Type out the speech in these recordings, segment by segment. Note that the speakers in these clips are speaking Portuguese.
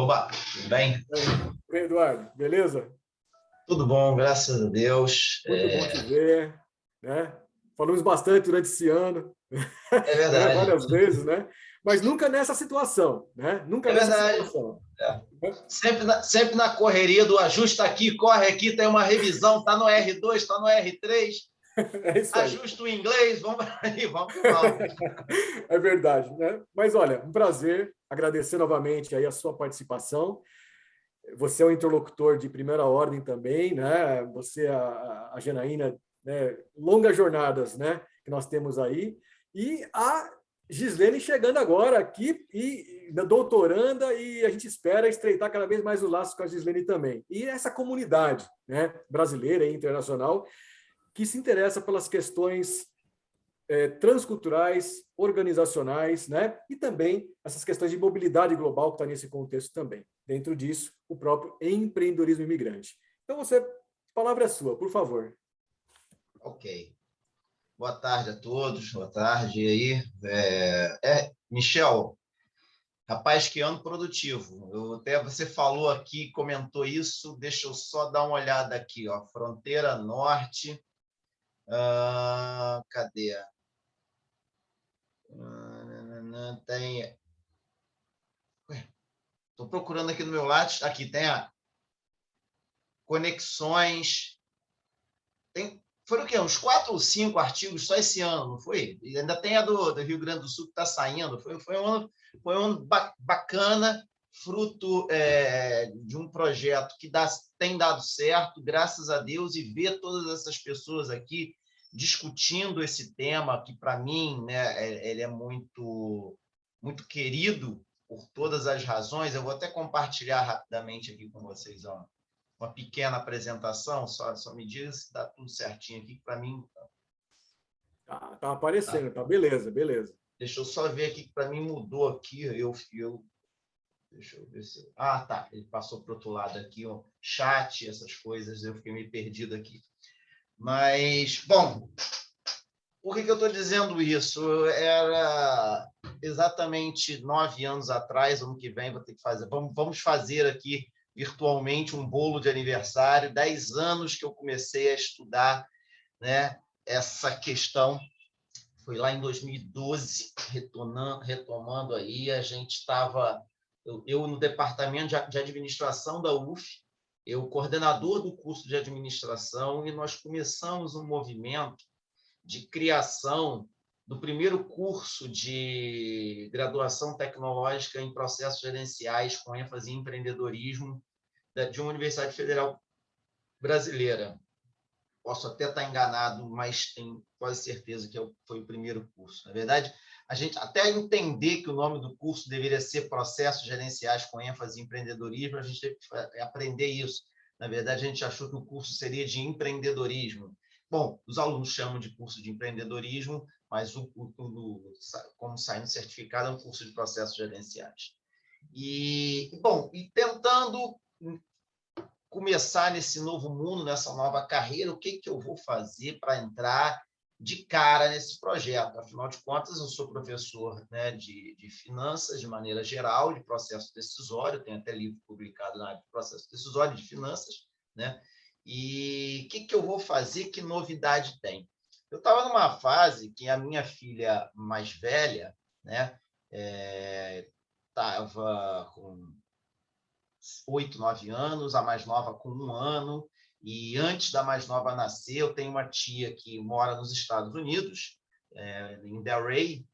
Oba, tudo bem? Oi, Eduardo, beleza? Tudo bom, graças a Deus. Muito bom te ver, né? Falamos bastante durante esse ano, É né? verdade, Várias vezes, né? Mas nunca nessa situação, né? Nunca é nessa verdade. situação. É. Sempre na correria do ajusta aqui, corre aqui, tem uma revisão, está no R2, está no R3, É isso aí. ajusta o inglês, vamos aí, vamos que vamos. É verdade, né? Mas olha, um prazer, agradecer novamente aí a sua participação. Você é um interlocutor de primeira ordem também, né? Você, a Janaína, né? Longas jornadas, né? Que nós temos aí. E a Gislene chegando agora aqui e doutoranda, e a gente espera estreitar cada vez mais o laço com a Gislene também. E essa comunidade, né? Brasileira e internacional que se interessa pelas questões transculturais, organizacionais, né? E também essas questões de mobilidade global que está nesse contexto também. Dentro disso, o próprio empreendedorismo imigrante. Então, a palavra é sua, por favor. Ok. Boa tarde a todos, boa tarde aí. Michel, rapaz, que ano produtivo. Até você falou aqui, comentou isso, deixa eu só dar uma olhada aqui, ó. Fronteira Norte. Cadê? Tem. Estou procurando aqui no meu lado. Aqui tem a conexões. Foram o quê? Uns 4 ou 5 artigos só esse ano, não foi? E ainda tem a do Rio Grande do Sul que está saindo. Foi um ano bacana, fruto de um projeto que tem dado certo, graças a Deus, e ver todas essas pessoas aqui discutindo esse tema, que para mim, né, ele é muito, muito querido por todas as razões. Eu vou até compartilhar rapidamente aqui com vocês, ó, uma pequena apresentação, só me diga se está tudo certinho aqui, para mim. Tá aparecendo, tá beleza, beleza. Deixa eu só ver aqui, que para mim mudou aqui. Deixa eu ver se. Tá. Ele passou para o outro lado aqui, ó, chat, essas coisas, eu fiquei meio perdido aqui. Mas, bom, por que eu estou dizendo isso? Era exatamente 9 anos atrás, ano que vem, vou ter que fazer. Vamos fazer aqui virtualmente um bolo de aniversário, 10 anos que eu comecei a estudar, né, essa questão. Foi lá em 2012, retomando aí, a gente estava, eu no departamento de administração da UF, eu coordenador do curso de administração, e nós começamos um movimento de criação do primeiro curso de graduação tecnológica em processos gerenciais com ênfase em empreendedorismo de uma Universidade Federal brasileira. Posso até estar enganado, mas tenho quase certeza que foi o primeiro curso. Na verdade, a gente até entender que o nome do curso deveria ser Processos Gerenciais com ênfase em empreendedorismo, a gente teve que aprender isso. Na verdade, a gente achou que o curso seria de empreendedorismo. Bom, os alunos chamam de curso de empreendedorismo, mas como sai no certificado, é um curso de processos gerenciais. Bom, e tentando começar nesse novo mundo, nessa nova carreira, o que eu vou fazer para entrar de cara nesse projeto? Afinal de contas, eu sou professor, né, de finanças, de maneira geral, de processo decisório, tenho até livro publicado na área de processo decisório de finanças, né? E o que eu vou fazer? Que novidade tem? Eu estava numa fase que a minha filha mais velha, né, estava com 8, 9 anos, a mais nova com 1 ano, e antes da mais nova nascer, eu tenho uma tia que mora nos Estados Unidos, em Delray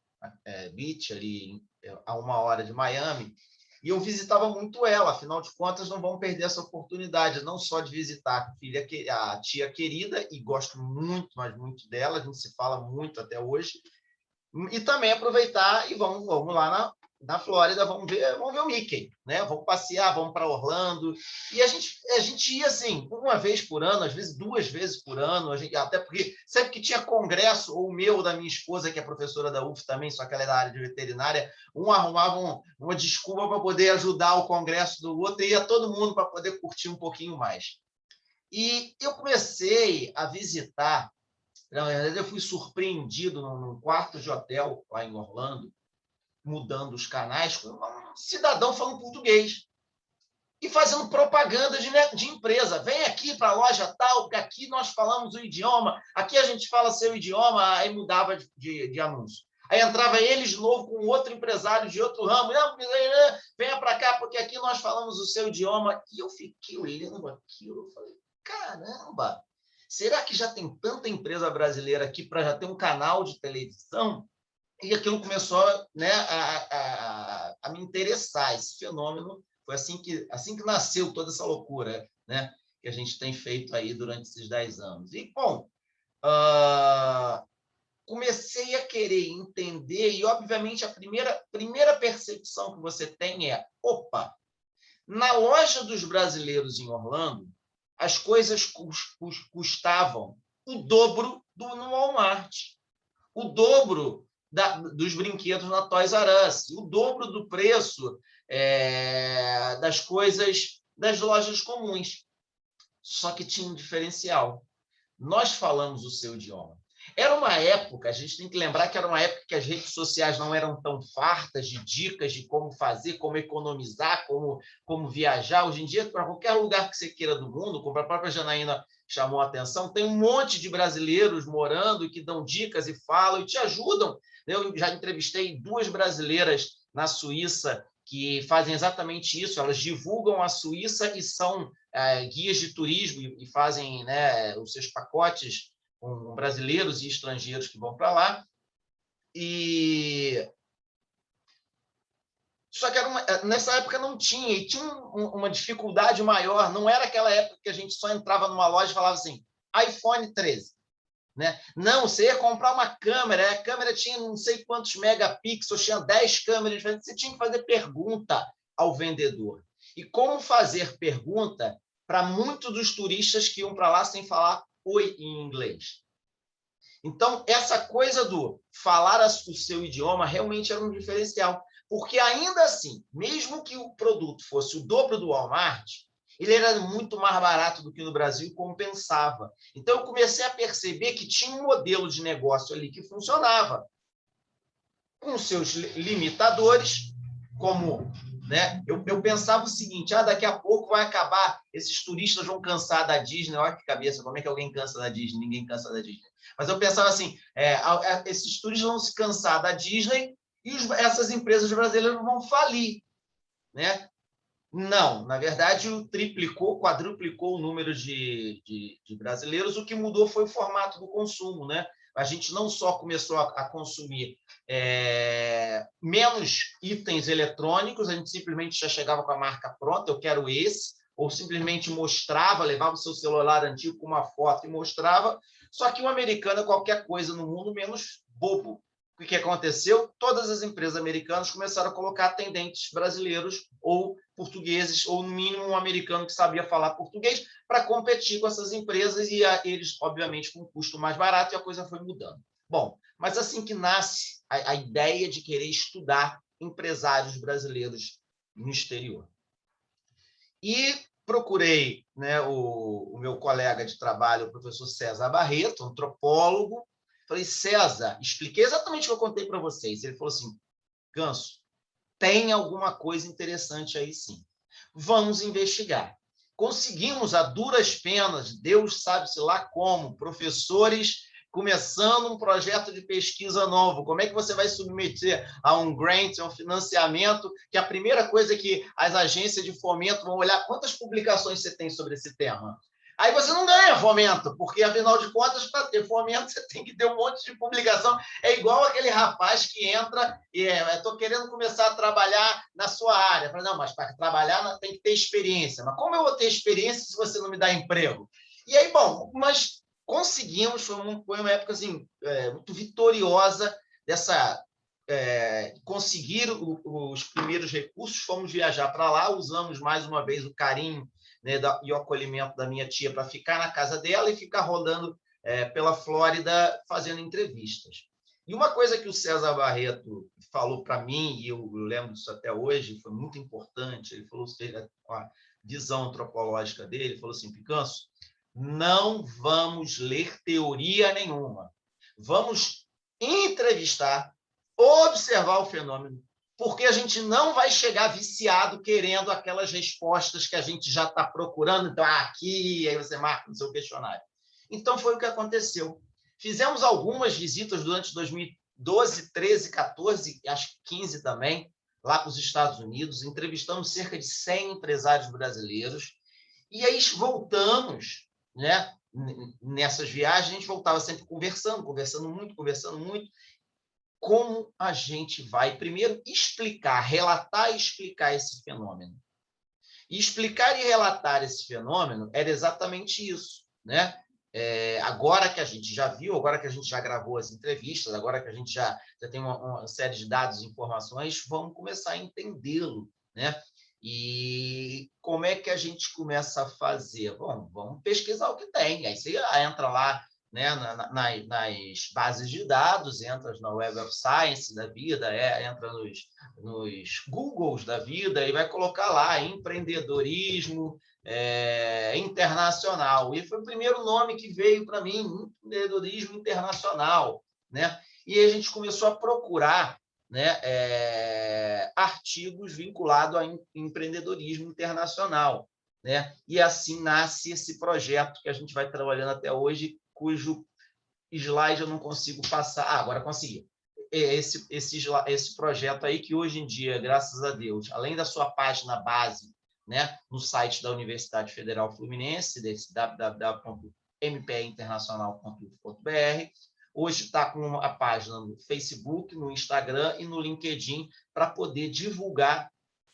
Beach, ali a 1 hora de Miami, e eu visitava muito ela. Afinal de contas, não vamos perder essa oportunidade, não só de visitar a tia querida, e gosto muito, mas muito dela, a gente se fala muito até hoje, e também aproveitar e vamos lá na Flórida, vamos ver o Mickey, né? Vamos passear, vamos para Orlando. E a gente ia assim, uma vez por ano, às vezes 2 vezes por ano, até porque sempre que tinha congresso, ou o meu, da minha esposa, que é professora da UF também, só que ela é da área de veterinária, arrumava uma desculpa para poder ajudar o congresso do outro, e ia todo mundo para poder curtir um pouquinho mais. E eu comecei a visitar. Na verdade, eu fui surpreendido num quarto de hotel lá em Orlando, mudando os canais, com um cidadão falando português. e fazendo propaganda de empresa. Vem aqui para a loja tal, porque aqui nós falamos o idioma, aqui a gente fala seu idioma, aí mudava de anúncio. Aí entrava ele de novo com outro empresário de outro ramo. Não, venha para cá, porque aqui nós falamos o seu idioma. E eu fiquei olhando aquilo, eu falei, caramba, será que já tem tanta empresa brasileira aqui para já ter um canal de televisão? E aquilo começou, né, a me interessar, esse fenômeno. Foi assim que nasceu toda essa loucura, né, que a gente tem feito aí durante esses 10 anos. E, bom, comecei a querer entender, e, obviamente, a primeira percepção que você tem é, opa, na loja dos brasileiros em Orlando, as coisas custavam o dobro no Walmart, o dobro dos brinquedos na Toys R Us, o dobro do preço das coisas das lojas comuns. Só que tinha um diferencial. Nós falamos o seu idioma. Era uma época, a gente tem que lembrar que era uma época que as redes sociais não eram tão fartas de dicas de como fazer, como economizar, como viajar. Hoje em dia, para qualquer lugar que você queira do mundo, como a própria Janaína chamou a atenção, tem um monte de brasileiros morando e que dão dicas e falam e te ajudam. Eu já entrevistei 2 brasileiras na Suíça que fazem exatamente isso. Elas divulgam a Suíça e são guias de turismo e fazem, né, os seus pacotes com brasileiros e estrangeiros que vão para lá. Só que nessa época não tinha, e tinha uma dificuldade maior. Não era aquela época que a gente só entrava numa loja e falava assim, iPhone 13. Né? Não, você ia comprar uma câmera, a câmera tinha não sei quantos megapixels, tinha 10 câmeras diferentes, você tinha que fazer pergunta ao vendedor. E como fazer pergunta para muitos dos turistas que iam para lá sem falar oi em inglês? Então, essa coisa do falar o seu idioma realmente era um diferencial, porque ainda assim, mesmo que o produto fosse o dobro do Walmart, ele era muito mais barato do que no Brasil e compensava. Então, eu comecei a perceber que tinha um modelo de negócio ali que funcionava, com seus limitadores, como... Né? Eu pensava o seguinte, daqui a pouco vai acabar, esses turistas vão cansar da Disney. Olha que cabeça, como é que alguém cansa da Disney? Ninguém cansa da Disney. Mas eu pensava assim, esses turistas vão se cansar da Disney e essas empresas brasileiras vão falir. Né? Não, na verdade, quadruplicou o número de brasileiros. O que mudou foi o formato do consumo. Né? A gente não só começou a consumir menos itens eletrônicos, a gente simplesmente já chegava com a marca pronta, eu quero esse, ou simplesmente mostrava, levava o seu celular antigo com uma foto e mostrava. Só que o americano é qualquer coisa no mundo menos bobo. O que aconteceu? Todas as empresas americanas começaram a colocar atendentes brasileiros ou portugueses, ou no mínimo um americano que sabia falar português, para competir com essas empresas, e eles, obviamente, com um custo mais barato, e a coisa foi mudando. Bom, mas assim que nasce a ideia de querer estudar empresários brasileiros no exterior. E procurei, né, o meu colega de trabalho, o professor César Barreto, antropólogo. Falei, César, expliquei exatamente o que eu contei para vocês. Ele falou assim, Ganso, tem alguma coisa interessante aí sim. Vamos investigar. Conseguimos, a duras penas, Deus sabe-se lá como, professores começando um projeto de pesquisa novo. Como é que você vai submeter a um grant, a um financiamento, que a primeira coisa é que as agências de fomento vão olhar quantas publicações você tem sobre esse tema. Aí você não ganha fomento, porque, afinal de contas, para ter fomento, você tem que ter um monte de publicação. É igual aquele rapaz que entra e estou querendo começar a trabalhar na sua área. Falo, não, mas para trabalhar tem que ter experiência. Mas como eu vou ter experiência se você não me dá emprego? E aí, bom, mas conseguimos, foi uma época assim, muito vitoriosa dessa... conseguir os primeiros recursos, fomos viajar para lá, usamos mais uma vez o carinho, né, e o acolhimento da minha tia para ficar na casa dela e ficar rodando pela Flórida fazendo entrevistas. E uma coisa que o César Barreto falou para mim, e eu lembro disso até hoje, foi muito importante, ele falou, com a visão antropológica dele, ele falou assim, Picanso, não vamos ler teoria nenhuma, vamos entrevistar, observar o fenômeno porque a gente não vai chegar viciado querendo aquelas respostas que a gente já está procurando. Então, aqui, aí você marca no seu questionário. Então, foi o que aconteceu. Fizemos algumas visitas durante 2012, 13, 14, acho que 15 também, lá para os Estados Unidos. Entrevistamos cerca de 100 empresários brasileiros. E aí voltamos, né? Nessas viagens, a gente voltava sempre conversando muito. Como a gente vai, primeiro, relatar e explicar esse fenômeno. E explicar e relatar esse fenômeno era exatamente isso, né? Agora que a gente já viu, agora que a gente já gravou as entrevistas, agora que a gente já tem uma série de dados e informações, vamos começar a entendê-lo, né? E como é que a gente começa a fazer? Bom, vamos pesquisar o que tem. Aí você entra lá, né, nas bases de dados, entra na Web of Science da vida, entra nos Googles da vida e vai colocar lá empreendedorismo internacional. E foi o primeiro nome que veio para mim, empreendedorismo internacional, né? E a gente começou a procurar, né, artigos vinculados a empreendedorismo internacional, né? E assim nasce esse projeto que a gente vai trabalhando até hoje, cujo slide eu não consigo passar. Agora consegui. Esse projeto aí que hoje em dia, graças a Deus, além da sua página base, né, no site da Universidade Federal Fluminense, desse www.mpeinternacional.uf.br, hoje está com a página no Facebook, no Instagram e no LinkedIn para poder divulgar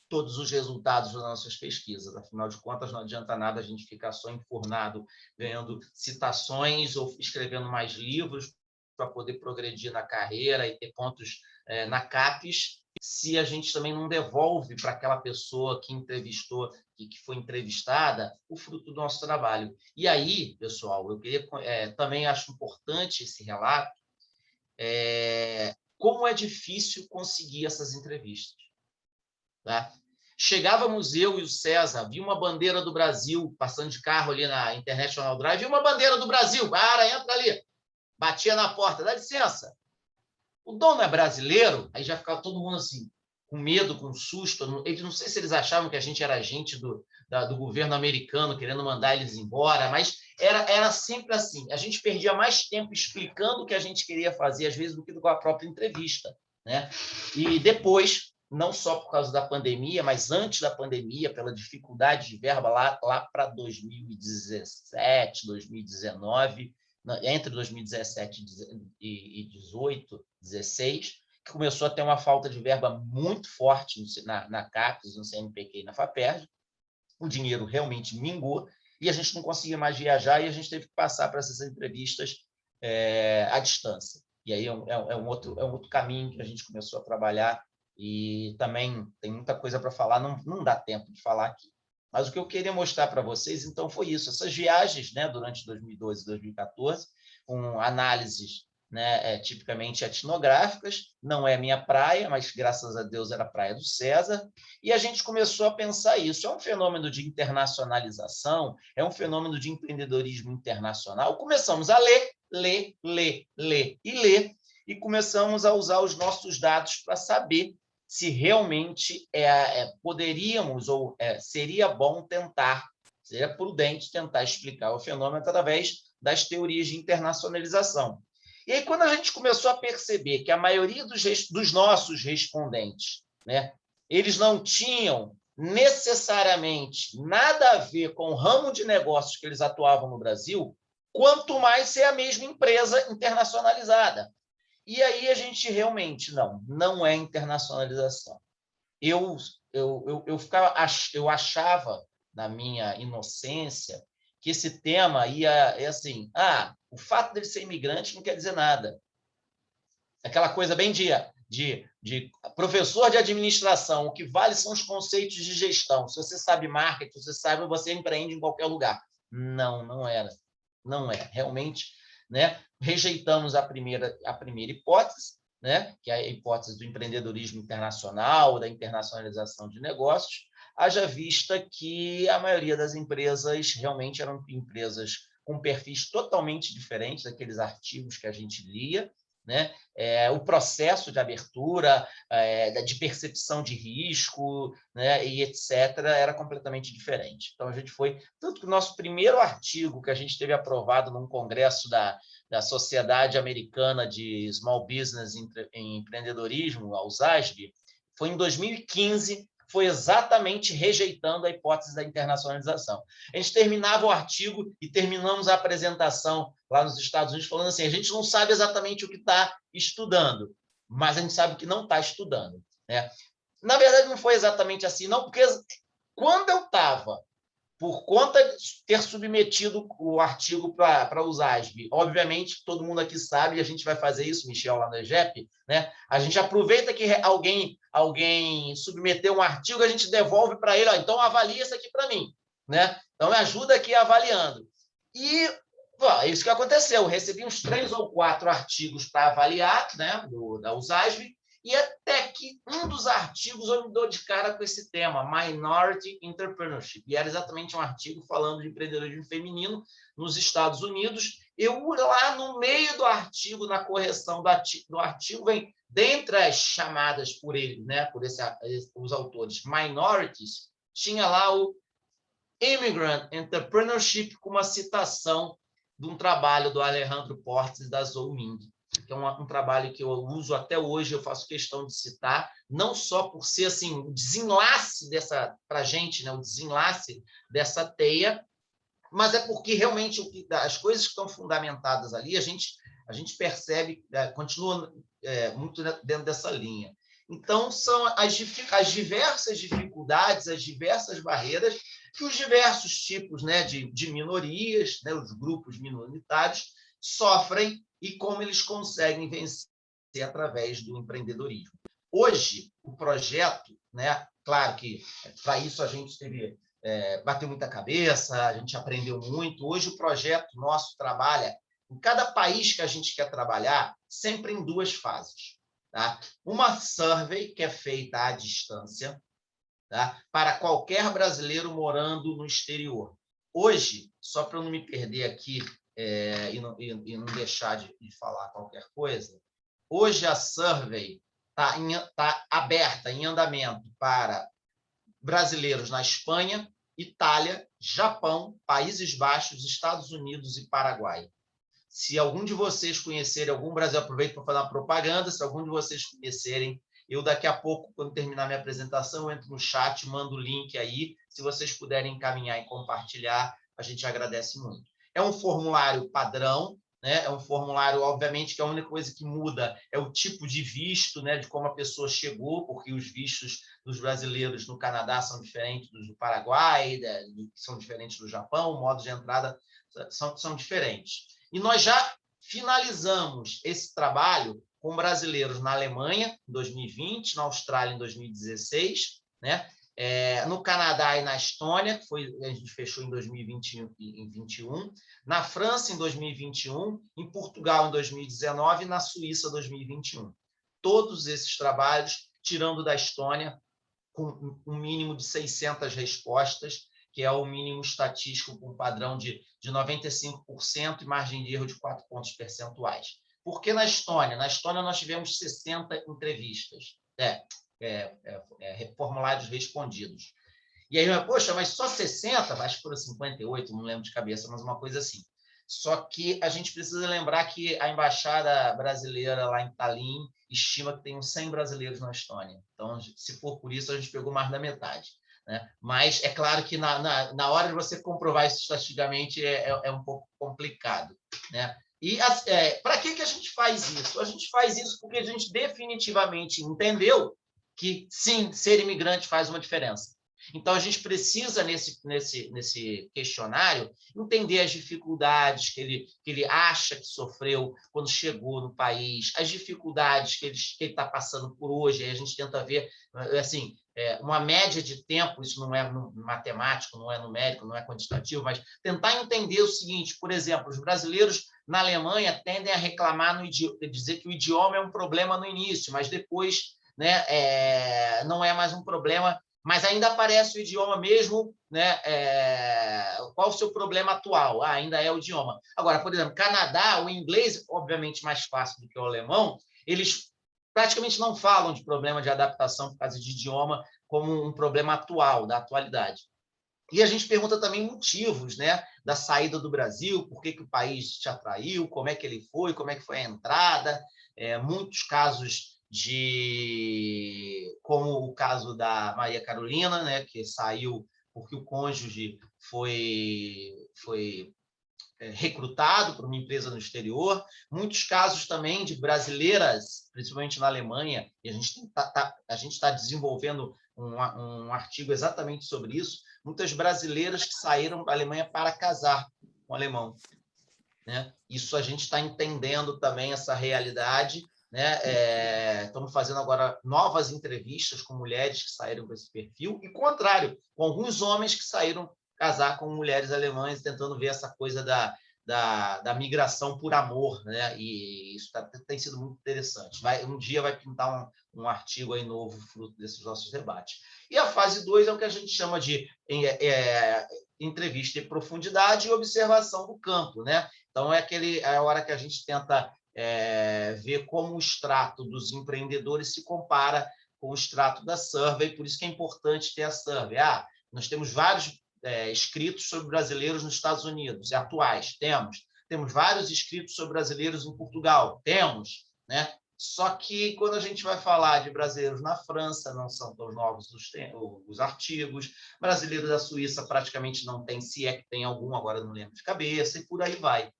todos os resultados das nossas pesquisas. Afinal de contas, não adianta nada a gente ficar só enfurnado, ganhando citações ou escrevendo mais livros para poder progredir na carreira e ter pontos na CAPES, se a gente também não devolve para aquela pessoa que entrevistou e que foi entrevistada o fruto do nosso trabalho. E aí, pessoal, eu queria também acho importante esse relato, como é difícil conseguir essas entrevistas. Tá? Chegávamos eu e o César, vi uma bandeira do Brasil passando de carro ali na International Drive, vi uma bandeira do Brasil, cara, entra ali, batia na porta, dá licença. O dono é brasileiro, aí já ficava todo mundo assim, com medo, com susto. Eles não sei se eles achavam que a gente era agente do governo americano, querendo mandar eles embora, mas era sempre assim. A gente perdia mais tempo explicando o que a gente queria fazer, às vezes, do que com a própria entrevista, né? E depois, não só por causa da pandemia, mas antes da pandemia, pela dificuldade de verba lá para 2017, 2019, entre 2017 e 2018, 2016, que começou a ter uma falta de verba muito forte na CAPES, no CNPq e na FAPERJ. O dinheiro realmente mingou e a gente não conseguia mais viajar e a gente teve que passar para essas entrevistas à distância. E aí é um outro caminho que a gente começou a trabalhar e também tem muita coisa para falar, não dá tempo de falar aqui. Mas o que eu queria mostrar para vocês, então, foi isso. Essas viagens, né, durante 2012 e 2014, com análises, né, tipicamente etnográficas, não é minha praia, mas, graças a Deus, era a praia do César, e a gente começou a pensar isso. É um fenômeno de internacionalização, é um fenômeno de empreendedorismo internacional. Começamos a ler, e começamos a usar os nossos dados para saber se realmente poderíamos ou seria bom tentar, seria prudente tentar explicar o fenômeno através das teorias de internacionalização. E aí, quando a gente começou a perceber que a maioria dos nossos respondentes, né, eles não tinham necessariamente nada a ver com o ramo de negócios que eles atuavam no Brasil, quanto mais ser a mesma empresa internacionalizada. E aí a gente realmente não é internacionalização. Eu achava, na minha inocência, que esse tema ia assim, o fato dele ser imigrante não quer dizer nada. Aquela coisa bem de professor de administração, o que vale são os conceitos de gestão. Se você sabe marketing, você empreende em qualquer lugar. Não era. Não é. Realmente, né, rejeitamos a primeira hipótese, né, que é a hipótese do empreendedorismo internacional, da internacionalização de negócios, haja vista que a maioria das empresas realmente eram empresas com perfis totalmente diferentes daqueles artigos que a gente lia, né? O processo de abertura, de percepção de risco, né? E etc., era completamente diferente. Então, a gente foi... Tanto que o nosso primeiro artigo que a gente teve aprovado num congresso da Sociedade Americana de Small Business em Empreendedorismo, a USASB, foi em 2015, foi exatamente rejeitando a hipótese da internacionalização. A gente terminava o artigo e terminamos a apresentação lá nos Estados Unidos falando assim, a gente não sabe exatamente o que está estudando, mas a gente sabe o que não está estudando, né? Na verdade, não foi exatamente assim, não, porque quando eu estava, por conta de ter submetido o artigo para a USASB, obviamente, todo mundo aqui sabe, e a gente vai fazer isso, Michel, lá no EGEP, né? A gente aproveita que alguém submeteu um artigo, a gente devolve para ele, ó, então avalia isso aqui para mim, né? Então, me ajuda aqui avaliando. E é isso que aconteceu. Eu recebi uns 3 ou 4 artigos para avaliar, né, da USASB, e até que um dos artigos eu me dou de cara com esse tema, Minority Entrepreneurship. E era exatamente um artigo falando de empreendedorismo feminino nos Estados Unidos. Eu, lá no meio do artigo, na correção do artigo, vem, dentre as chamadas por ele, né, por os autores, minorities, tinha lá o Immigrant Entrepreneurship, com uma citação de um trabalho do Alejandro Portes e da Zhou Ming, que é um trabalho que eu uso até hoje, eu faço questão de citar, não só por ser assim, o desenlace dessa, para a gente, né, o desenlace dessa teia, mas é porque realmente as coisas que estão fundamentadas ali, a gente percebe, continua muito dentro dessa linha. Então, são as diversas dificuldades, as diversas barreiras que os diversos tipos, né, de minorias, né, os grupos minoritários, sofrem e como eles conseguem vencer através do empreendedorismo. Hoje, o projeto, né, claro que para isso a gente teve, bateu muita cabeça, a gente aprendeu muito. Hoje, o projeto nosso trabalha em cada país que a gente quer trabalhar, sempre em 2 fases. Tá? Uma survey, que é feita à distância, tá? Para qualquer brasileiro morando no exterior. Hoje, só para eu não me perder aqui e não deixar de falar qualquer coisa, hoje a survey está aberta, em andamento, para brasileiros na Espanha, Itália, Japão, Países Baixos, Estados Unidos e Paraguai. Se algum de vocês conhecerem algum brasileiro, aproveito para fazer uma propaganda, se algum de vocês conhecerem, eu daqui a pouco, quando terminar minha apresentação, eu entro no chat, mando o link aí, se vocês puderem encaminhar e compartilhar, a gente agradece muito. É um formulário padrão, né? É um formulário, obviamente, que a única coisa que muda é o tipo de visto, né? De como a pessoa chegou, porque os vistos dos brasileiros no Canadá são diferentes dos do Paraguai, são diferentes do Japão, o modo de entrada são diferentes. E nós já finalizamos esse trabalho com brasileiros na Alemanha, em 2020, na Austrália, em 2016, né? No Canadá e na Estônia, que a gente fechou em 2021, na França, em 2021, em Portugal, em 2019 e na Suíça, 2021. Todos esses trabalhos, tirando da Estônia, com um mínimo de 600 respostas, que é o mínimo estatístico com padrão de 95% e margem de erro de 4 pontos percentuais. Por que na Estônia? Na Estônia, nós tivemos 60 entrevistas, formulários respondidos. E aí, poxa, mas só 60? Acho que foram 58, não lembro de cabeça, mas uma coisa assim. Só que a gente precisa lembrar que a embaixada brasileira lá em Tallinn estima que tem uns 100 brasileiros na Estônia. Então, se for por isso, a gente pegou mais da metade. Né? Mas é claro que na hora de você comprovar isso estatisticamente é um pouco complicado. Né? E para que a gente faz isso? A gente faz isso porque a gente definitivamente entendeu que, sim, ser imigrante faz uma diferença. Então, a gente precisa, nesse questionário, entender as dificuldades que ele acha que sofreu quando chegou no país, as dificuldades que ele está passando por hoje. Aí a gente tenta ver, assim, uma média de tempo, isso não é matemático, não é numérico, não é quantitativo, mas tentar entender o seguinte, por exemplo, os brasileiros na Alemanha tendem a reclamar, dizer que o idioma é um problema no início, mas depois, né, não é mais um problema mas ainda aparece o idioma mesmo, né? Qual o seu problema atual? Ainda é o idioma. Agora, por exemplo, Canadá, o inglês, obviamente mais fácil do que o alemão, eles praticamente não falam de problema de adaptação por causa de idioma como um problema atual, da atualidade. E a gente pergunta também motivos, né, da saída do Brasil, por que o país te atraiu, como é que ele foi, como é que foi a entrada, muitos casos como o caso da Maria Carolina, né, que saiu porque o cônjuge foi recrutado por uma empresa no exterior, muitos casos também de brasileiras, principalmente na Alemanha, e a gente está desenvolvendo um artigo exatamente sobre isso, muitas brasileiras que saíram da Alemanha para casar com o alemão, né? Isso a gente está entendendo também, essa realidade, né? Estamos fazendo agora novas entrevistas com mulheres que saíram com esse perfil, e contrário, com alguns homens que saíram casar com mulheres alemãs, tentando ver essa coisa da migração por amor, né? E isso tem sido muito interessante. Um dia vai pintar um artigo aí novo, fruto desses nossos debates. E a fase 2 é o que a gente chama de entrevista em profundidade e observação do campo, né? Então, é a hora que a gente tenta ver como o extrato dos empreendedores se compara com o extrato da survey, por isso que é importante ter a survey. Nós temos vários escritos sobre brasileiros nos Estados Unidos, atuais, temos vários escritos sobre brasileiros em Portugal, temos, né? Só que quando a gente vai falar de brasileiros na França, não são tão novos os artigos, brasileiros da Suíça praticamente não tem, se é que tem algum, agora não lembro de cabeça, e por aí vai.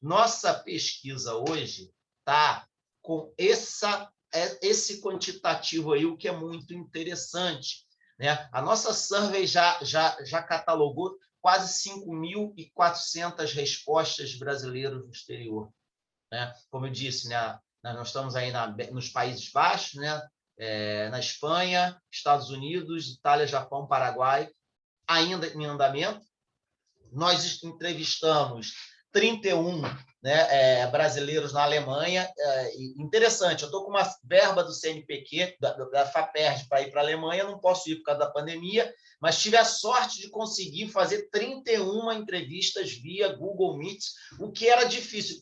Nossa pesquisa hoje está com esse quantitativo aí, o que é muito interessante, né? A nossa survey já catalogou quase 5.400 respostas de brasileiros no exterior, né? Como eu disse, né? Nós estamos aí nos Países Baixos, né? Na Espanha, Estados Unidos, Itália, Japão, Paraguai, ainda em andamento. Nós entrevistamos 31, né, brasileiros na Alemanha. Interessante, eu estou com uma verba do CNPq, da FAPERJ, para ir para a Alemanha, não posso ir por causa da pandemia, mas tive a sorte de conseguir fazer 31 entrevistas via Google Meet, o que era difícil.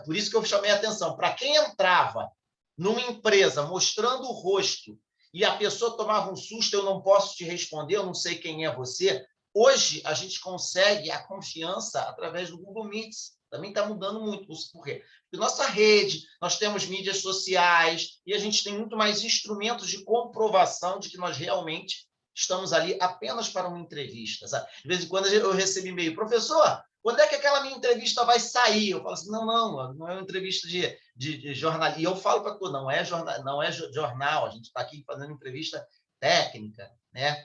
Por isso que eu chamei a atenção. Para quem entrava numa empresa mostrando o rosto e a pessoa tomava um susto, eu não posso te responder, eu não sei quem é você. Hoje, a gente consegue a confiança através do Google Meets. Também está mudando muito. Por quê? Porque nossa rede, nós temos mídias sociais e a gente tem muito mais instrumentos de comprovação de que nós realmente estamos ali apenas para uma entrevista. Sabe? De vez em quando eu recebo e-mail, professor, quando é que aquela minha entrevista vai sair? Eu falo assim, não é uma entrevista de jornal. E eu falo para tu, não é jornal, a gente está aqui fazendo entrevista técnica, né?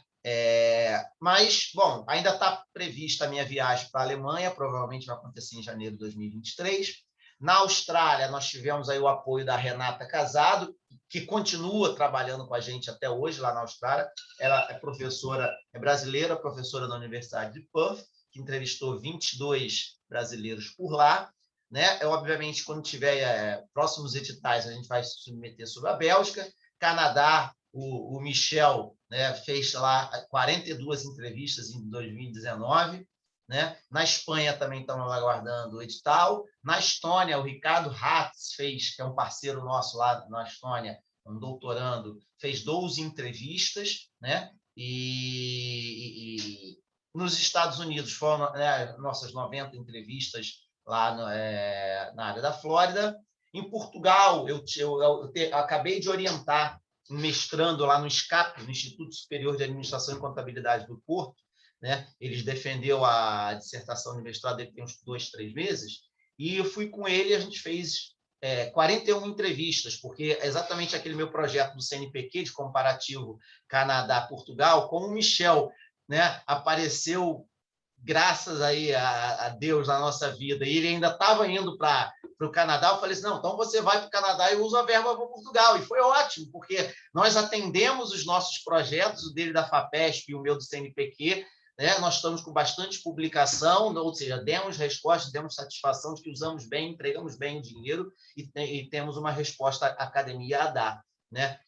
Mas, bom, ainda está prevista a minha viagem para a Alemanha, provavelmente vai acontecer em janeiro de 2023. Na Austrália, nós tivemos aí o apoio da Renata Casado, que continua trabalhando com a gente até hoje lá na Austrália. Ela é professora, é brasileira, professora da Universidade de Perth, que entrevistou 22 brasileiros por lá, né? Obviamente, quando tiver próximos editais, a gente vai se submeter sobre a Bélgica, Canadá. O Michel, né, fez lá 42 entrevistas em 2019. Né? Na Espanha também estamos aguardando o edital. Na Estônia, o Ricardo Hatz fez, que é um parceiro nosso lá na Estônia, um doutorando, fez 12 entrevistas. Né? E nos Estados Unidos foram, né, nossas 90 entrevistas lá na área da Flórida. Em Portugal, eu acabei de orientar um mestrando lá no SCAP, no Instituto Superior de Administração e Contabilidade do Porto, né? Eles defendeu a dissertação de mestrado dele tem uns 2, 3 meses, e eu fui com ele e a gente fez 41 entrevistas, porque é exatamente aquele meu projeto do CNPq de comparativo Canadá-Portugal, com o Michel, né? Apareceu graças aí a Deus na nossa vida, e ele ainda estava indo para o Canadá. Eu falei assim, não, então você vai para o Canadá e usa a verba para Portugal. E foi ótimo, porque nós atendemos os nossos projetos, o dele da FAPESP e o meu do CNPq, né? Nós estamos com bastante publicação, ou seja, demos resposta, demos satisfação de que usamos bem, empregamos bem o dinheiro e temos uma resposta à academia a dar. Né?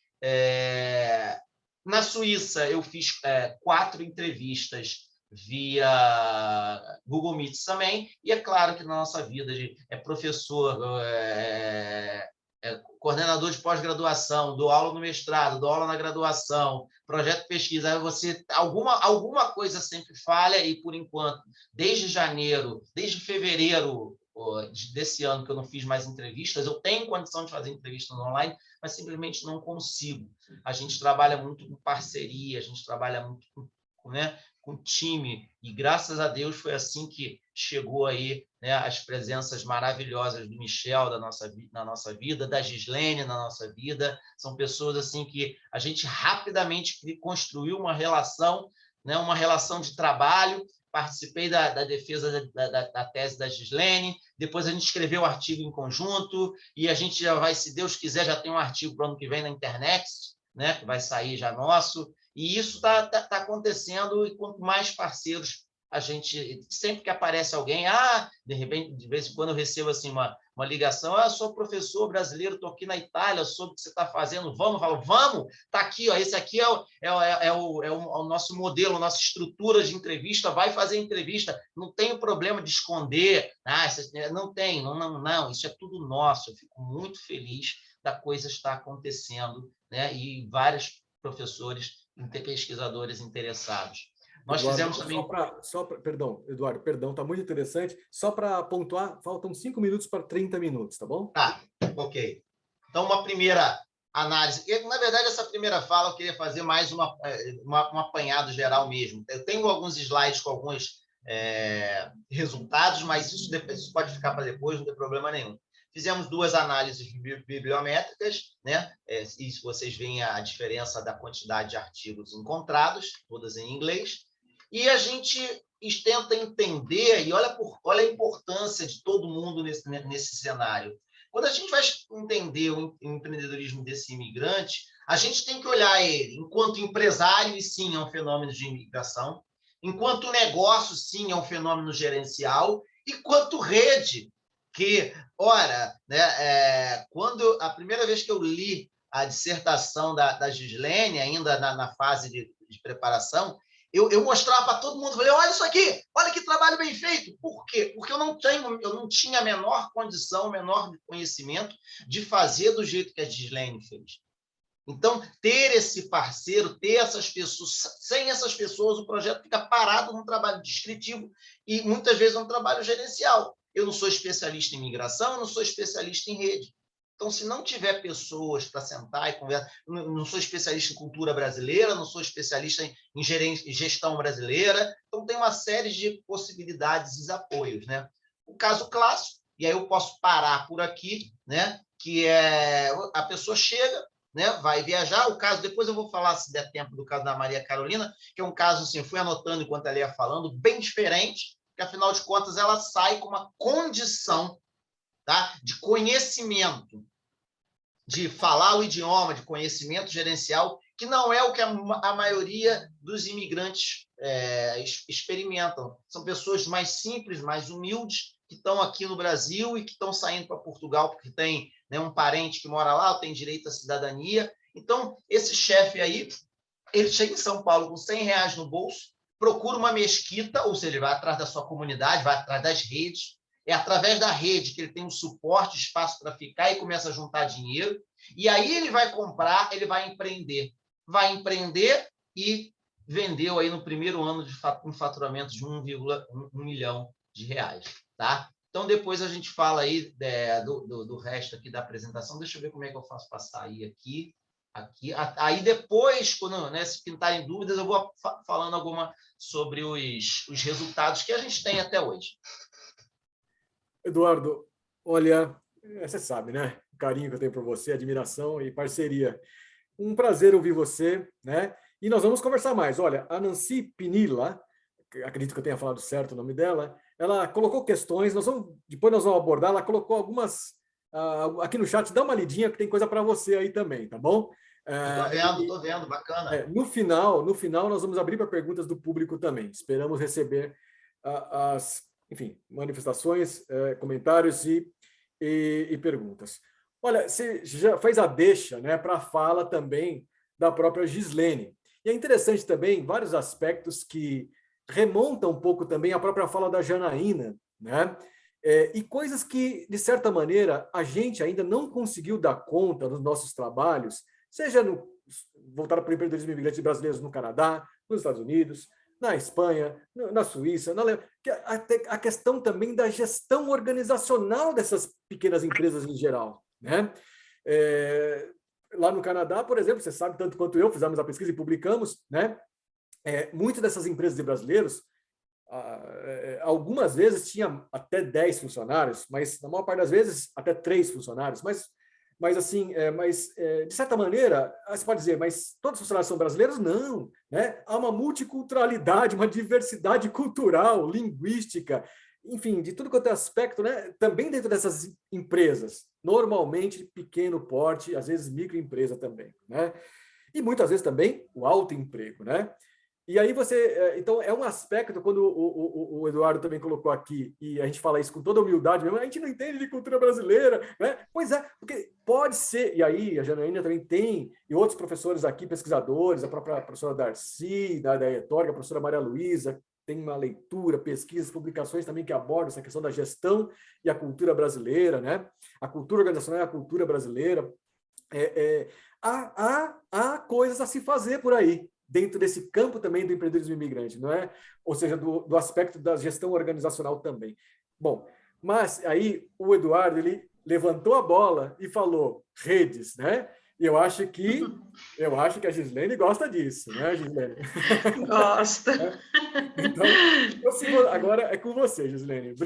Na Suíça, eu fiz 4 entrevistas via Google Meet também, e é claro que na nossa vida professor, coordenador de pós-graduação, dou aula no mestrado, dou aula na graduação, projeto de pesquisa, aí você alguma coisa sempre falha, e por enquanto, desde fevereiro desse ano que eu não fiz mais entrevistas, eu tenho condição de fazer entrevistas online, mas simplesmente não consigo. A gente trabalha muito com parceria, a gente trabalha muito com time, e graças a Deus foi assim que chegou aí, né, as presenças maravilhosas do Michel na nossa vida, da Gislene na nossa vida. São pessoas assim que a gente rapidamente construiu uma relação, né, uma relação de trabalho. Participei da defesa da tese da Gislene, depois a gente escreveu o artigo em conjunto, e a gente já vai, se Deus quiser, já tem um artigo para o ano que vem na internet, né, que vai sair já nosso, e isso está acontecendo, e quanto mais parceiros a gente, sempre que aparece alguém, de repente, de vez em quando eu recebo assim uma ligação, sou professor brasileiro, estou aqui na Itália, soube o que você está fazendo, vamos, está aqui, esse aqui é o nosso modelo, a nossa estrutura de entrevista, vai fazer entrevista, não tem problema de esconder, não tem, não, isso é tudo nosso. Eu fico muito feliz da coisa estar acontecendo, né? E vários professores, pesquisadores interessados. Nós Eduardo, fizemos também... Perdão, Eduardo, perdão, está muito interessante. Só para pontuar, faltam 5 minutos para 30 minutos, tá bom? Tá, ok. Então, uma primeira análise. Na verdade, essa primeira fala eu queria fazer mais um apanhado geral mesmo. Eu tenho alguns slides com alguns resultados, mas isso pode ficar para depois, não tem problema nenhum. Fizemos 2 análises bibliométricas, né? E vocês veem a diferença da quantidade de artigos encontrados, todas em inglês. E a gente tenta entender, e olha a importância de todo mundo nesse cenário. Quando a gente vai entender o empreendedorismo desse imigrante, a gente tem que olhar ele enquanto empresário, e sim, é um fenômeno de imigração, enquanto negócio, sim, é um fenômeno gerencial, e quanto rede, que, ora, né, quando a primeira vez que eu li a dissertação da Gislene, ainda na fase de preparação, eu mostrava para todo mundo, falei, olha isso aqui, olha que trabalho bem feito. Por quê? Porque eu não tinha a menor condição, o menor conhecimento de fazer do jeito que a Gislene fez. Então, ter esse parceiro, ter essas pessoas, sem essas pessoas, o projeto fica parado num trabalho descritivo e, muitas vezes, é um trabalho gerencial. Eu não sou especialista em migração, eu não sou especialista em rede. Então, se não tiver pessoas para sentar e conversar, não sou especialista em cultura brasileira, não sou especialista em gestão brasileira, então tem uma série de possibilidades e apoios, né? O caso clássico, e aí eu posso parar por aqui, né? Que é a pessoa chega, né? Vai viajar. O caso, depois eu vou falar, se der tempo, do caso da Maria Carolina, que é um caso, assim, eu fui anotando enquanto ela ia falando, bem diferente, que afinal de contas ela sai com uma condição, tá, de conhecimento, de falar o idioma, de conhecimento gerencial, que não é o que a maioria dos imigrantes experimentam. São pessoas mais simples, mais humildes, que estão aqui no Brasil e que estão saindo para Portugal porque tem, né, um parente que mora lá, ou tem direito à cidadania. Então, esse chefe aí, ele chega em São Paulo com R$100 no bolso, procura uma mesquita, ou seja, ele vai atrás da sua comunidade, vai atrás das redes, é através da rede que ele tem um suporte, espaço para ficar, e começa a juntar dinheiro, e aí ele vai comprar, ele vai empreender e vendeu aí no primeiro ano um faturamento de 1,1 milhão de reais, tá? Então, depois a gente fala aí do resto aqui da apresentação. Deixa eu ver como é que eu faço para sair aqui. Aí depois, quando, né, se pintarem dúvidas, eu vou falando alguma sobre os resultados que a gente tem até hoje. Eduardo, olha, você sabe, né? O carinho que eu tenho por você, admiração e parceria. Um prazer ouvir você, né? E nós vamos conversar mais. Olha, a Nancy Pinilla, acredito que eu tenha falado certo o nome dela, ela colocou questões, depois nós vamos abordar, ela colocou algumas aqui no chat, dá uma lidinha que tem coisa para você aí também, tá bom? Estou vendo, bacana. No final nós vamos abrir para perguntas do público também. Esperamos receber enfim, manifestações, comentários e perguntas. Olha, você já fez a deixa, né, para a fala também da própria Gislene. E é interessante também vários aspectos que remontam um pouco também à própria fala da Janaína, né? E coisas que, de certa maneira, a gente ainda não conseguiu dar conta nos nossos trabalhos, seja voltado para o empreendedorismo imigrante brasileiros no Canadá, nos Estados Unidos, na Espanha, na Suíça, na Alemanha, a questão também da gestão organizacional dessas pequenas empresas em geral, né? Lá no Canadá, por exemplo, você sabe tanto quanto eu, fizemos a pesquisa e publicamos, né? Muitas dessas empresas de brasileiros, algumas vezes tinha até 10 funcionários, mas na maior parte das vezes até 3 funcionários, mas assim, de certa maneira, você pode dizer, mas todos os funcionários são brasileiros? Não, né? Há uma multiculturalidade, uma diversidade cultural, linguística, enfim, de tudo quanto é aspecto, né? Também dentro dessas empresas, normalmente pequeno porte, às vezes microempresa também, né? E muitas vezes também o autoemprego, né? E aí então é um aspecto, quando o Eduardo também colocou aqui, e a gente fala isso com toda humildade mesmo, a gente não entende de cultura brasileira, né? Pois é, porque pode ser, e aí a Janaína também tem, e outros professores aqui, pesquisadores, a própria professora Darcy, da ETORG, a professora Maria Luísa, tem uma leitura, pesquisas, publicações também que abordam essa questão da gestão e a cultura brasileira, né? A cultura organizacional e a cultura brasileira. Há coisas a se fazer por aí, dentro desse campo também do empreendedorismo imigrante, não é? Ou seja, do aspecto da gestão organizacional também. Bom, mas aí o Eduardo, ele levantou a bola e falou redes, né? E eu acho que a Gislene gosta disso, né, Gislene? Gosta. Então, agora é com você, Gislene.